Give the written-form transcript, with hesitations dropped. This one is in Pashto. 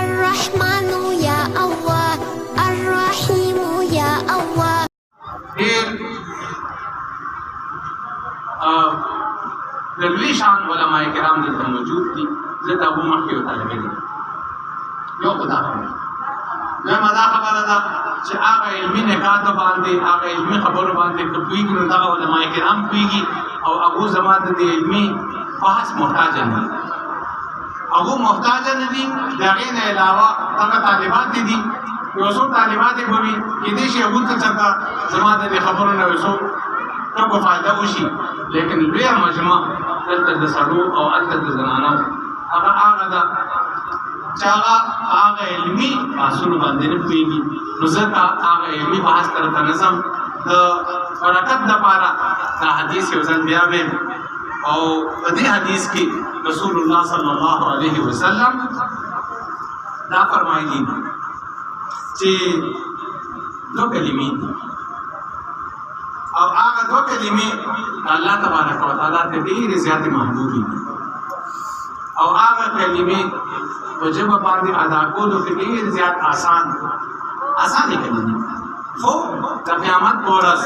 الرحمن يا الله الرحيم يا الله. ډېر د لوی شان علماء کرام دلته موجود دي. زه د ابو مخکې وطالبې دي یو خدا دویمه دا خبره ده چې هغه علمي نکاتو باندې هغه علمي خبرو باندې که پوهېږي نو دغه علماء کرام پوهېږي او هغو زما د دې علمي بحث محتاجه نه دي. هغو محتاجه نه دي. د هغې نه علاوه دغه طالبات دي یو څو طالبات یې به وي کېدای شي هغو ته چېرته زما د دې خبرو نه یو څو ټکو فایده وشي. لیکن لویه مجمع دلته د سړو او هلته د زنانو هغه ده چې هغه علمي بحثونو باندې نه پوهېږي. نو ځکه هغه علمي بحث ته راته نظم د برکت دپاره دا حدیث یو ځل بیا ویم. او په دې حدیث کې رسول الله صلی الله علیه وسلم دا فرمایي چې دو کلمې دي او هغه دو کلمې الله تبارک وتعالی ته ډېرې زیاتې محبوبې دي او هغه کلمې په ژبه باندې ادا کولو کې ډېر زیات آسانې کلمې خو د قیامت په ورځ